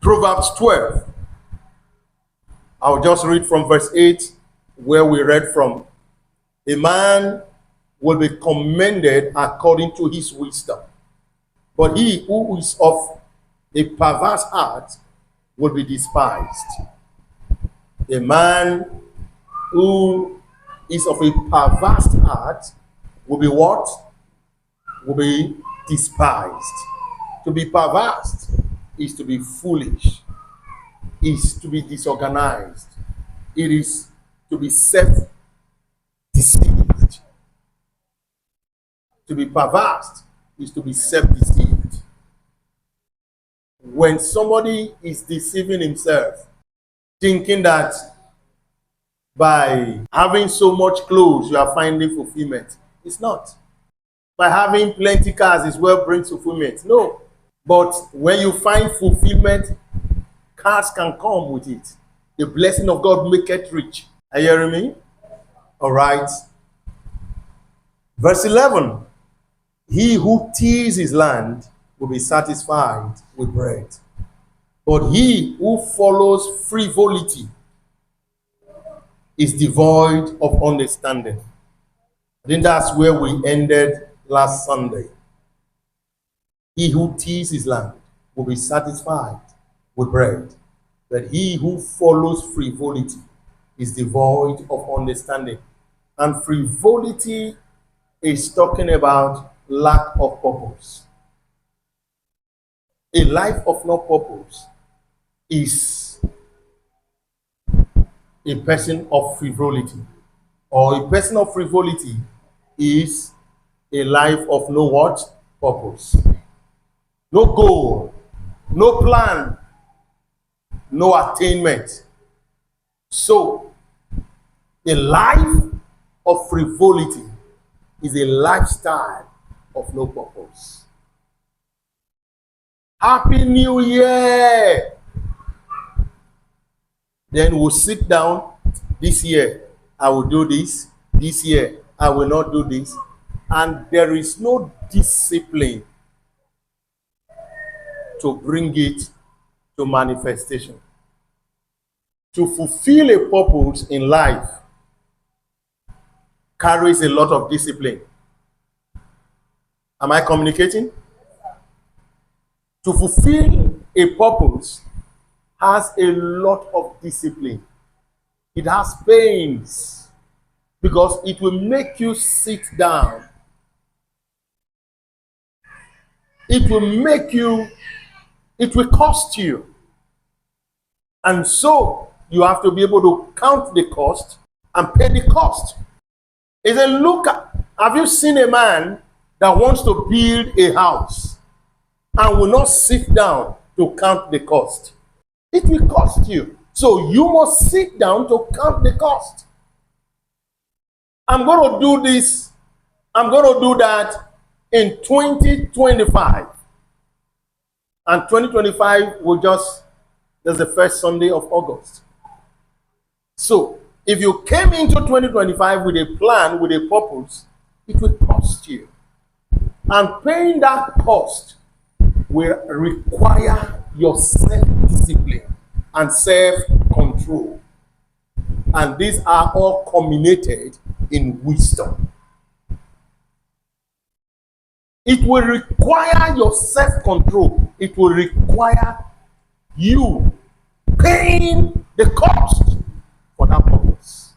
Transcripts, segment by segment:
Proverbs 12. I'll just read from verse 8, where we read from. A man will be commended according to his wisdom, but he who is of a perverse heart will be despised. A man who is of a perverse heart will be what? Will be despised. To be perverse is to be foolish, is to be disorganized. It is to be self-deceived. To be perverse is to be self-deceived. When somebody is deceiving himself, thinking that by having so much clothes you are finding fulfillment, it's not. By having plenty cars is what brings fulfillment. No. But when you find fulfillment, cars can come with it. The blessing of God make it rich. Are you hearing me? All right. Verse 11. He who tills his land will be satisfied with bread, but he who follows frivolity is devoid of understanding. I think that's where we ended last Sunday. He who tills his land will be satisfied with bread, but he who follows frivolity is devoid of understanding. And frivolity is talking about lack of purpose. A life of no purpose is a person of frivolity, or a person of frivolity is a life of no what? Purpose. No goal, no plan, no attainment. So, a life of frivolity is a lifestyle of no purpose. Happy New Year! Then we'll sit down. This year, I will do this. This year, I will not do this. And there is no discipline to bring it to manifestation. To fulfill a purpose in life carries a lot of discipline. Am I communicating? To fulfill a purpose has a lot of discipline. It has pains because it will make you sit down. It will cost you. And so you have to be able to count the cost and pay the cost. It's a look at, have you seen a man that wants to build a house and will not sit down to count the cost? It will cost you. So you must sit down to count the cost. I'm going to do this. I'm going to do that in 2025. And 2025 will that's the first Sunday of August. So if you came into 2025 with a plan, with a purpose, it will cost you. And paying that cost will require your self-discipline and self-control. And these are all culminated in wisdom. It will require your self-control. It will require you paying the cost for that purpose.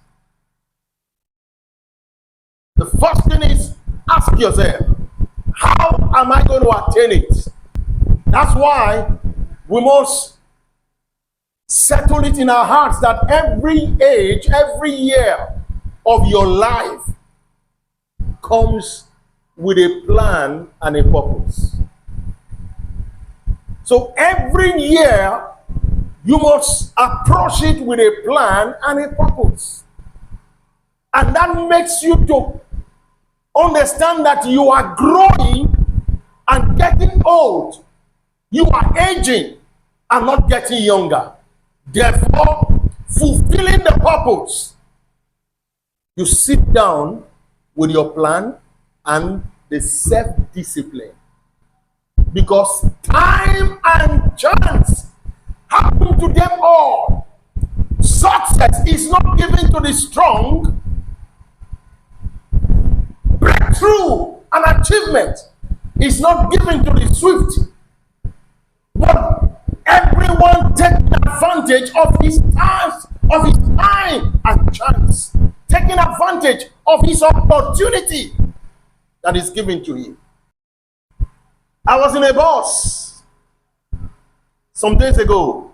The first thing is, ask yourself, how am I going to attain it? That's why we must settle it in our hearts that every age, every year of your life comes with a plan and a purpose. So every year, you must approach it with a plan and a purpose. And that makes you to understand that you are growing and getting old. You are aging and not getting younger. Therefore, fulfilling the purpose, you sit down with your plan and the self-discipline. Because time and chance to them all. Success is not given to the strong. Breakthrough and achievement is not given to the swift. But everyone taking advantage of his time and chance, taking advantage of his opportunity that is given to him. I was in a bus some days ago,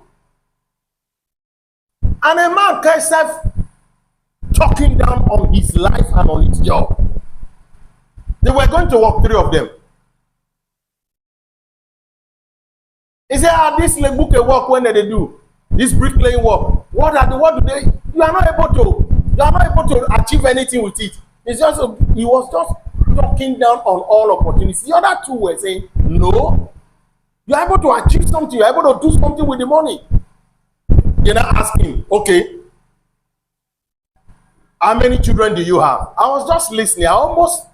and a man came himself talking down on his life and on his job. They were going to work, 3 of them. He said, this book a work, when they do this bricklaying work, what do they? You are not able to achieve anything with it. He was just talking down on all opportunities. The other 2 were saying, no, you are able to achieve something, you are able to do something with the money. They're not asking, okay, how many children do you have? I was just listening. I almost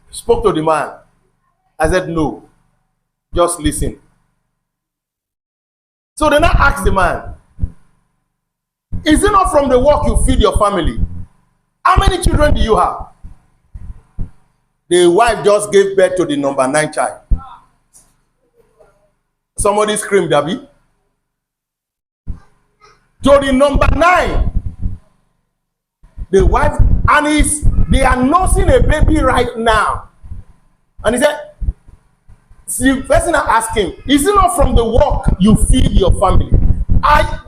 spoke to the man. I said, no, just listen. So then I asked the man, is it not from the work you feed your family? How many children do you have? The wife just gave birth to the number 9 child. Somebody screamed, Abby. To the number 9. The wife, and they are nursing a baby right now. And he said, the person asked him, is it not from the work you feed your family?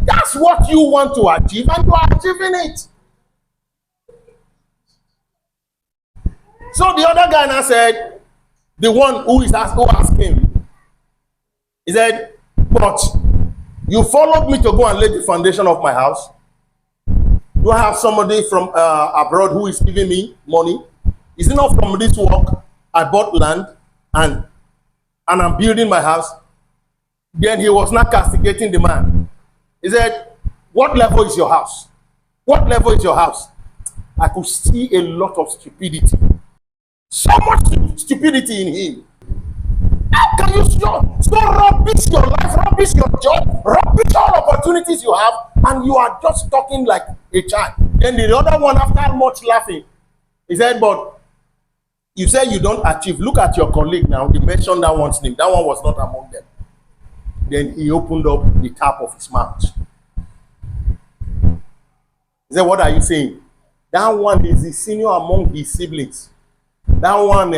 That's what you want to achieve, and you are achieving it. So the other guy now said, the one who asked him, he said, but you followed me to go and lay the foundation of my house. Do I have somebody from abroad who is giving me money? Is it not from this work I bought land and I'm building my house? Then he was not castigating the man. He said, what level is your house? What level is your house? I could see a lot of stupidity. So much stupidity in him. How can you so rubbish your life, rubbish your job, rubbish all opportunities you have, and you are just talking like a child? Then the other one, after much laughing, he said, but you say you don't achieve. Look at your colleague now. He mentioned that one's name. That one was not among them. Then he opened up the tap of his mouth. He said, what are you saying? That one is the senior among his siblings. That one,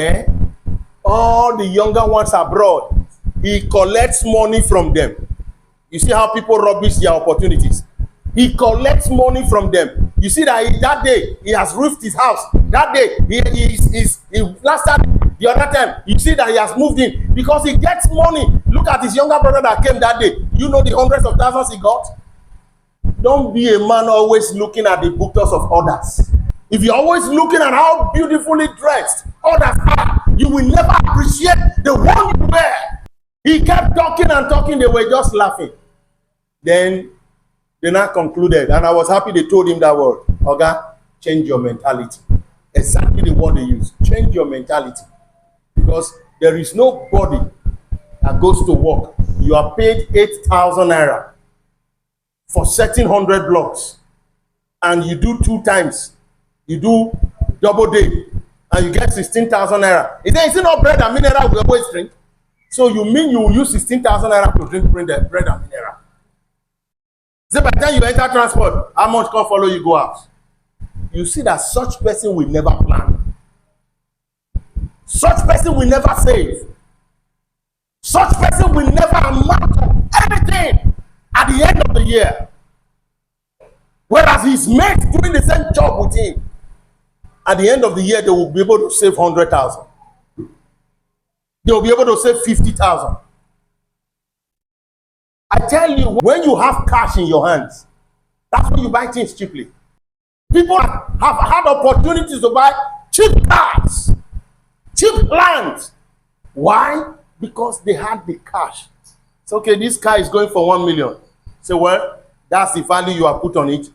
all the younger ones abroad, he collects money from them. You see how people rubbish their opportunities. He collects money from them. You see that that day he has roofed his house. That day he last time, the other time, you see that he has moved in because he gets money. Look at his younger brother that came that day. You know the hundreds of thousands he got. Don't be a man always looking at the books of others. If you're always looking at how beautifully dressed others are, you will never appreciate the one you wear. He kept talking and talking. They were just laughing. Then they now concluded, and I was happy they told him that word. Oga, change your mentality. Exactly the word they use. Change your mentality. Because there is nobody that goes to work. You are paid 8,000 naira for 1,700 blocks. And you do 2 times. You do double day. And you get 16,000 naira. Is it not bread and mineral we always drink? So you mean you will use 16,000 naira to drink bread and mineral? So by the time you enter transport, how much can follow you go out? You see that such person will never plan. Such person will never save. Such person will never amount to anything at the end of the year. Whereas his mates doing the same job with him, at the end of the year, they will be able to save 100,000. They will be able to save 50,000. I tell you, when you have cash in your hands, that's when you buy things cheaply. People have had opportunities to buy cheap cars, cheap land. Why? Because they had the cash. So, okay, this car is going for 1 million. Say, well, that's the value you have put on it.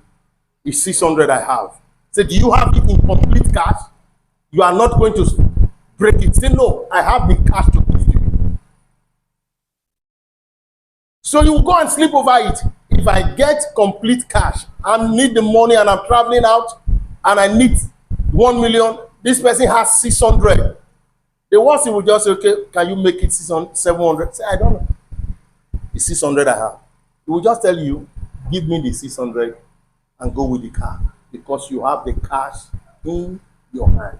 It's 600 I have. Say, do you have it in complete cash? You are not going to break it. Say, no, I have the cash to give you. So you go and sleep over it. If I get complete cash, I need the money and I'm traveling out and I need 1 million, this person has 600. The worst he will just say, okay, can you make it 600, 700? Say, I don't know. It's 600 I have. He will just tell you, give me the 600 and go with the car because you have the cash in your hand.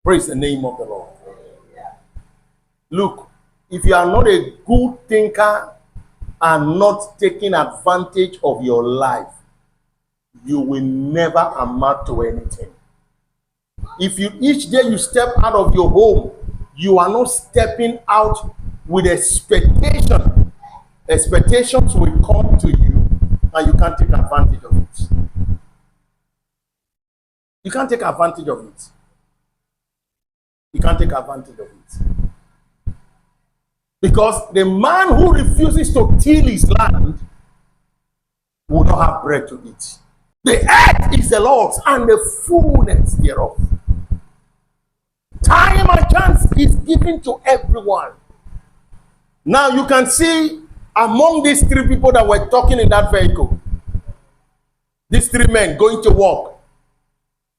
Praise the name of the Lord. Look, if you are not a good thinker and not taking advantage of your life, you will never amount to anything. If you each day you step out of your home, you are not stepping out with expectation. Expectations will come to you and you can't take advantage of it. You can't take advantage of it. You can't take advantage of it. Because the man who refuses to till his land will not have bread to eat. The earth is the Lord's and the fullness thereof. Time and chance is given to everyone. Now you can see among these three people that were talking in that vehicle, these three men going to work,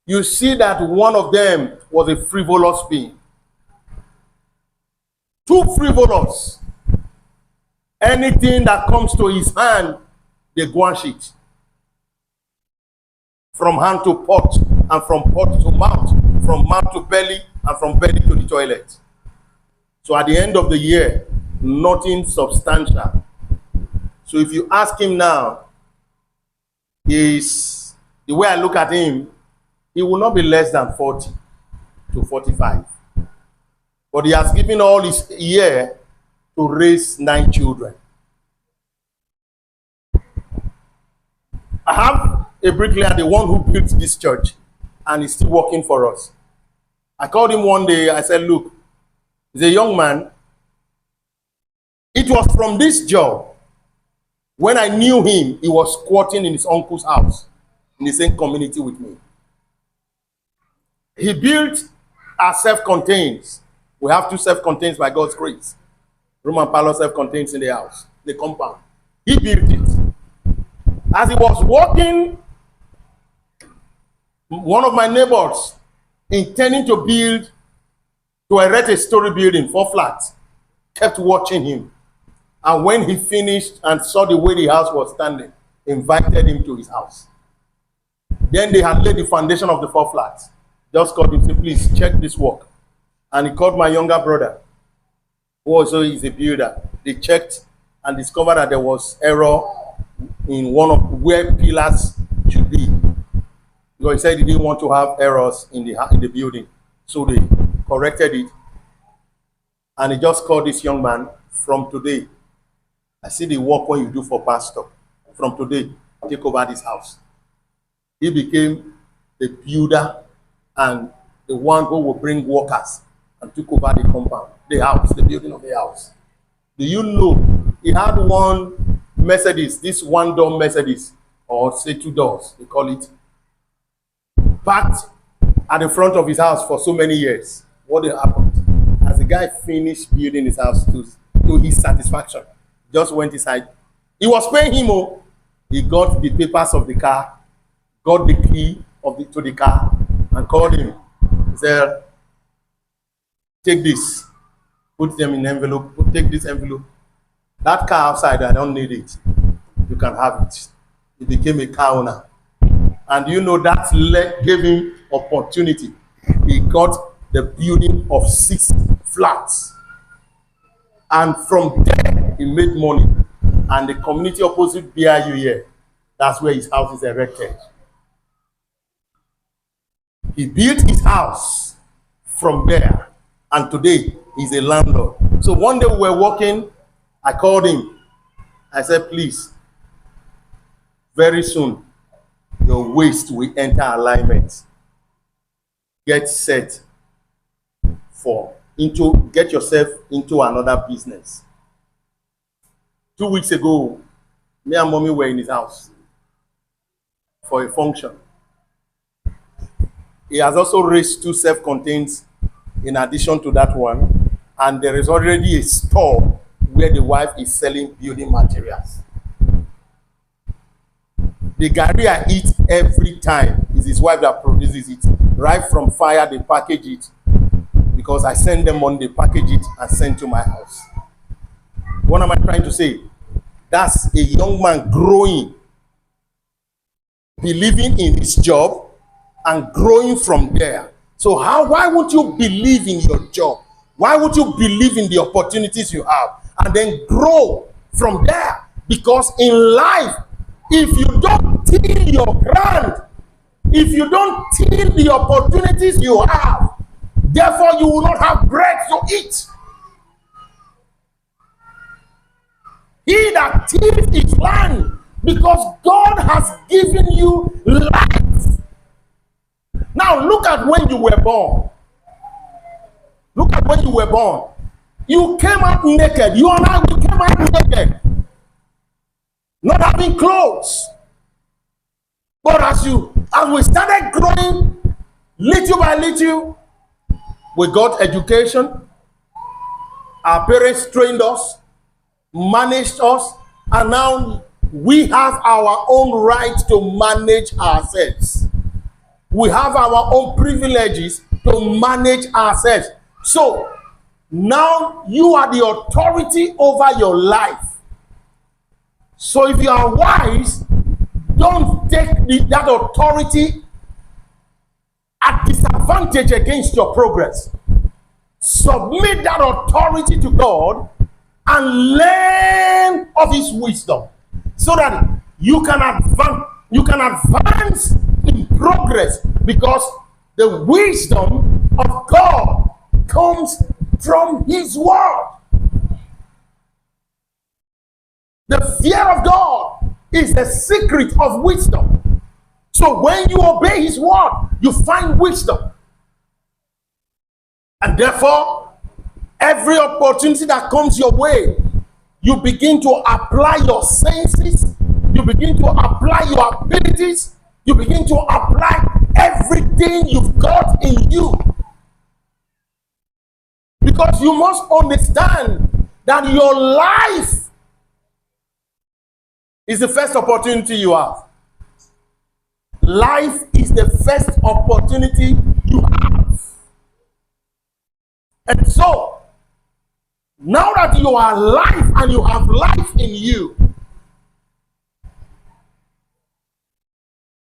you see that one of them was a frivolous being. Too frivolous. Anything that comes to his hand, they guanch it. From hand to pot, and from pot to mouth, from mouth to belly, and from belly to the toilet. So at the end of the year, nothing substantial. So if you ask him now, is the way I look at him, he will not be less than 40 to 45. But he has given all his year to raise 9 children. I have a bricklayer, the one who built this church, and he's still working for us. I called him one day, I said, look, he's a young man. It was from this job, when I knew him, he was squatting in his uncle's house, in the same community with me. He built our self-contained. We have 2 self-contained by God's grace. Room and parlor self-contained in the house, the compound. He built it. As he was walking, one of my neighbors, intending to erect a story building, 4 flats, kept watching him. And when he finished and saw the way the house was standing, invited him to his house. Then they had laid the foundation of the 4 flats. Just called him, said, please check this work. And he called my younger brother, who also is a builder. They checked and discovered that there was error in one of where pillars should be. Because he said he didn't want to have errors in the building. So they corrected it. And he just called this young man, from today, I see the work when you do for pastor. From today, take over this house. He became the builder and the one who will bring workers and took over the compound, the house, the building of the house. Do you know he had one Mercedes, this 1-door Mercedes, or say 2 doors, they call it, parked at the front of his house for so many years. What happened? As the guy finished building his house to his satisfaction, just went inside. He was paying him, he got the papers of the car, got the key to the car, and called him. He said, take this, put them in envelope, take this envelope. That car outside, I don't need it. You can have it. He became a car owner. And you know that gave him opportunity. He got the building of 6 flats. And from there, he made money. And the community opposite BIU here, that's where his house is erected. He built his house from there. And today, he's a landlord. So one day we were walking, I called him. I said, please, very soon, your waist will enter alignment. Get set get yourself into another business. 2 weeks ago, me and mommy were in his house for a function. He has also raised 2 self-contained in addition to that one. And there is already a store where the wife is selling building materials. The garri I eat every time is his wife that produces it. Right from fire, they package it. Because I send them money, they package it and send to my house. What am I trying to say? That's a young man growing, believing in his job and growing from there. So why would you believe in your job? Why would you believe in the opportunities you have and then grow from there? Because in life, if you don't till your ground, if you don't till the opportunities you have, therefore you will not have bread to eat. He that tills his land, because God has given you life. Now look at when you were born. Look at when you were born. You came out naked. You and I, we came out naked. Not having clothes. But as we started growing, little by little, we got education. Our parents trained us, managed us, and now we have our own right to manage ourselves. We have our own privileges to manage ourselves. So now you are the authority over your life. So if you are wise, don't take that authority at disadvantage against your progress. Submit that authority to God and learn of his wisdom so that you can advance in progress, because the wisdom of God comes from his word. The fear of God is the secret of wisdom. So when you obey his word, you find wisdom. And therefore, every opportunity that comes your way, you begin to apply your senses, you begin to apply your abilities, you begin to apply everything you've got in you. Because you must understand that your life is the first opportunity you have. Life is the first opportunity you have. And so, now that you are alive and you have life in you,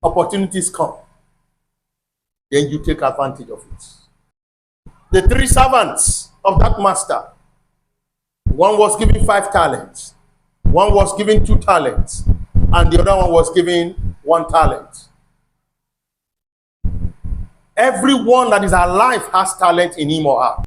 opportunities come. Then you take advantage of it. The 3 servants of that master, one was given 5 talents. One was given 2 talents, and the other one was given 1 talent. Everyone that is alive has talent in him or her.